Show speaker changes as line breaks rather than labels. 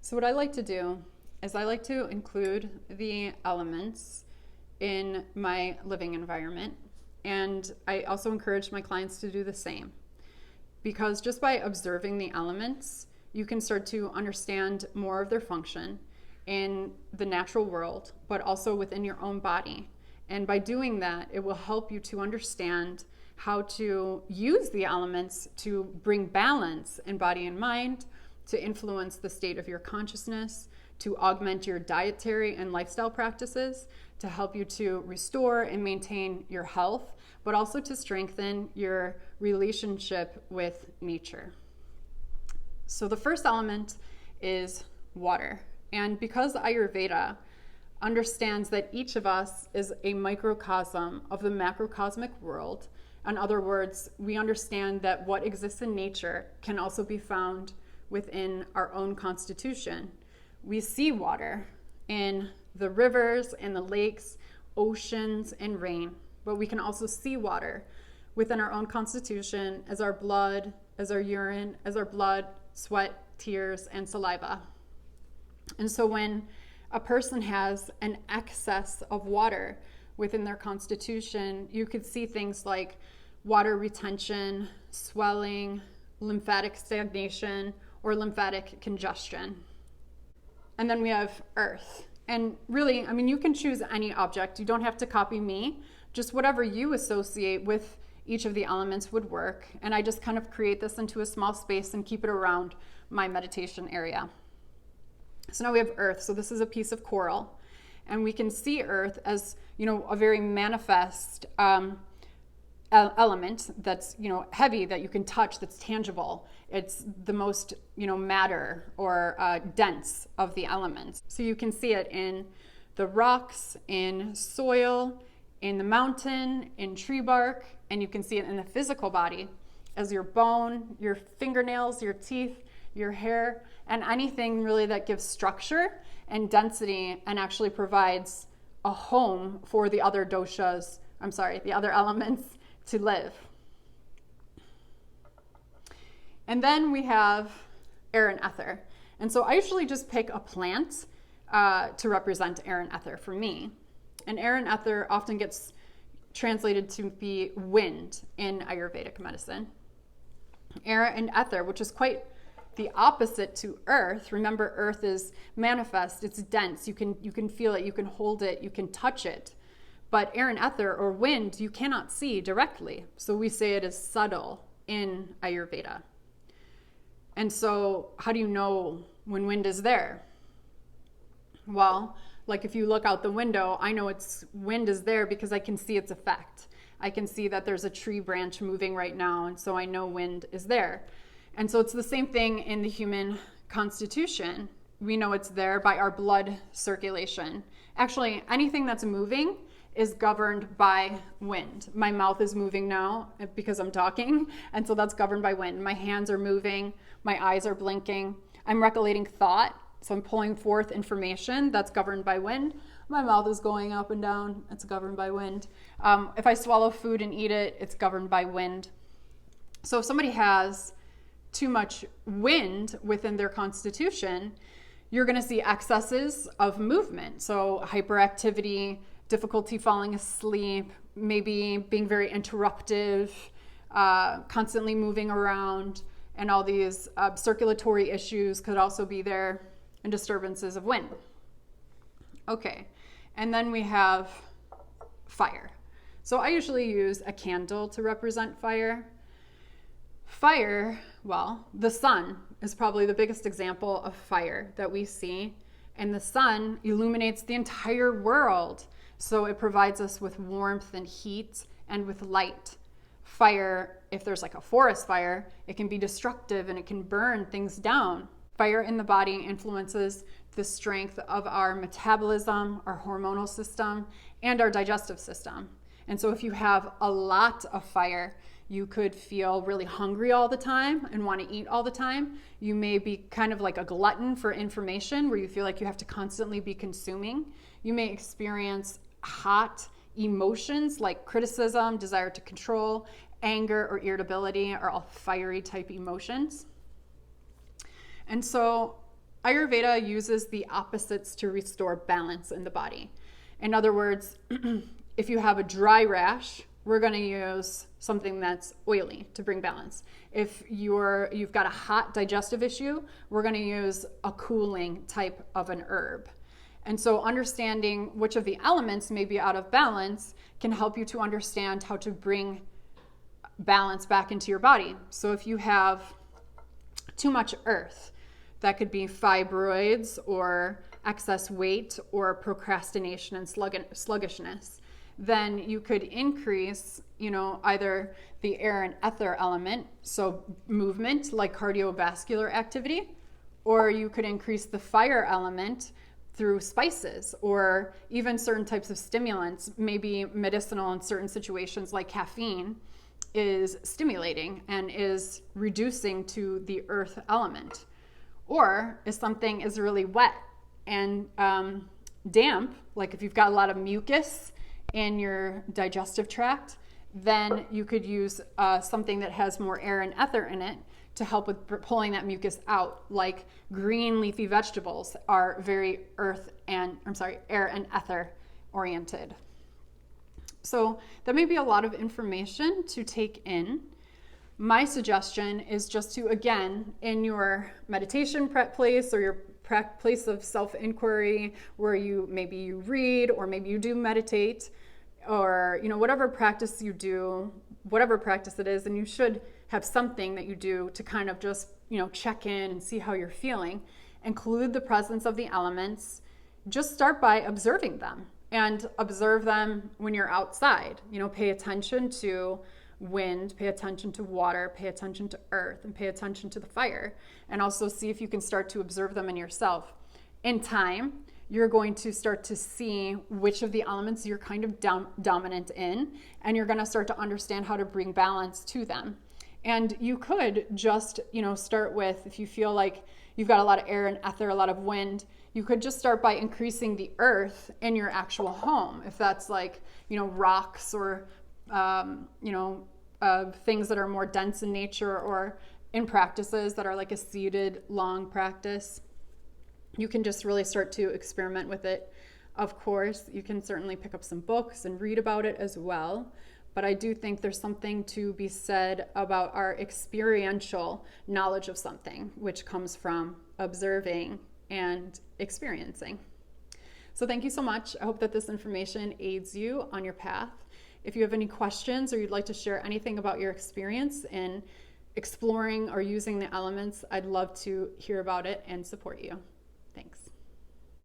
So what I like to do is I like to include the elements in my living environment. And I also encourage my clients to do the same. Because just by observing the elements, you can start to understand more of their function in the natural world, but also within your own body. And by doing that, it will help you to understand how to use the elements to bring balance in body and mind, to influence the state of your consciousness, to augment your dietary and lifestyle practices, to help you to restore and maintain your health, but also to strengthen your relationship with nature. So the first element is water. And because Ayurveda understands that each of us is a microcosm of the macrocosmic world, in other words, we understand that what exists in nature can also be found within our own constitution. We see water in the rivers and the lakes, oceans and rain, but we can also see water within our own constitution as our blood, as our urine, as our blood, sweat, tears, and saliva. And so when a person has an excess of water within their constitution, you could see things like water retention, swelling, lymphatic stagnation, or lymphatic congestion. And then we have earth. And really, I mean, you can choose any object. You don't have to copy me. Just whatever you associate with each of the elements would work. And I just kind of create this into a small space and keep it around my meditation area. So now we have earth. So this is a piece of coral. And we can see earth as, a very manifest element that's, heavy, that you can touch, that's tangible. It's the most, matter or dense of the elements. So you can see it in the rocks, in soil, in the mountain, in tree bark, and you can see it in the physical body as your bone, your fingernails, your teeth, your hair, and anything really that gives structure and density and actually provides a home for the other doshas, the other elements to live. And then we have air and ether. And so I usually just pick a plant to represent air and ether for me. And air and ether often gets translated to be wind in Ayurvedic medicine. Air and ether, which is quite the opposite to earth. Remember, earth is manifest, it's dense, you can feel it, you can hold it, you can touch it. But air and ether, or wind, you cannot see directly. So we say it is subtle in Ayurveda. And so how do you know when wind is there? Well, like if you look out the window, I know wind is there because I can see its effect. I can see that there's a tree branch moving right now, and so I know wind is there. And so it's the same thing in the human constitution. We know it's there by our blood circulation. Actually, anything that's moving is governed by wind. My mouth is moving now because I'm talking, and so that's governed by wind. My hands are moving, my eyes are blinking. I'm recollecting thought, so I'm pulling forth information that's governed by wind. My mouth is going up and down, it's governed by wind. If I swallow food and eat it, it's governed by wind. So if somebody has too much wind within their constitution, you're going to see excesses of movement. So hyperactivity, difficulty falling asleep, maybe being very interruptive, constantly moving around, and all these circulatory issues could also be there, and disturbances of wind. Okay, and then we have fire. So I usually use a candle to represent fire. Fire, well, the sun is probably the biggest example of fire that we see, and the sun illuminates the entire world. So it provides us with warmth and heat and with light. Fire, if there's like a forest fire, it can be destructive and it can burn things down. Fire in the body influences the strength of our metabolism, our hormonal system, and our digestive system. And so if you have a lot of fire, you could feel really hungry all the time and want to eat all the time. You may be kind of like a glutton for information where you feel like you have to constantly be consuming. You may experience hot emotions like criticism, desire to control, anger, or irritability are all fiery type emotions. And so Ayurveda uses the opposites to restore balance in the body. In other words, if you have a dry rash, we're going to use something that's oily to bring balance. If you've got a hot digestive issue, we're going to use a cooling type of an herb. And so understanding which of the elements may be out of balance can help you to understand how to bring balance back into your body. So if you have too much earth, that could be fibroids or excess weight or procrastination and sluggishness, then you could increase, either the air and ether element, so movement like cardiovascular activity, or you could increase the fire element through spices or even certain types of stimulants, maybe medicinal in certain situations like caffeine is stimulating and is reducing to the earth element. Or if something is really wet and damp, like if you've got a lot of mucus in your digestive tract, then you could use something that has more air and ether in it to help with pulling that mucus out. Like green leafy vegetables are very air and ether oriented. So that may be a lot of information to take in. My suggestion is just to, again, in your meditation place or your place of self-inquiry where maybe you read or maybe you do meditate, or whatever practice you do, whatever practice it is, and you should have something that you do to kind of just check in and see how you're feeling. Include the presence of the elements. Just start by observing them, and observe them when you're outside. Pay attention to wind, pay attention to water, pay attention to earth, and pay attention to the fire, and also see if you can start to observe them in yourself. In time, you're going to start to see which of the elements you're kind of dominant in, and you're going to start to understand how to bring balance to them. And you could just, start with, if you feel like you've got a lot of air and ether, a lot of wind, you could just start by increasing the earth in your actual home. If that's like, rocks or, things that are more dense in nature, or in practices that are like a seated long practice, you can just really start to experiment with it. Of course, you can certainly pick up some books and read about it as well. But I do think there's something to be said about our experiential knowledge of something, which comes from observing and experiencing. So thank you so much. I hope that this information aids you on your path. If you have any questions or you'd like to share anything about your experience in exploring or using the elements, I'd love to hear about it and support you.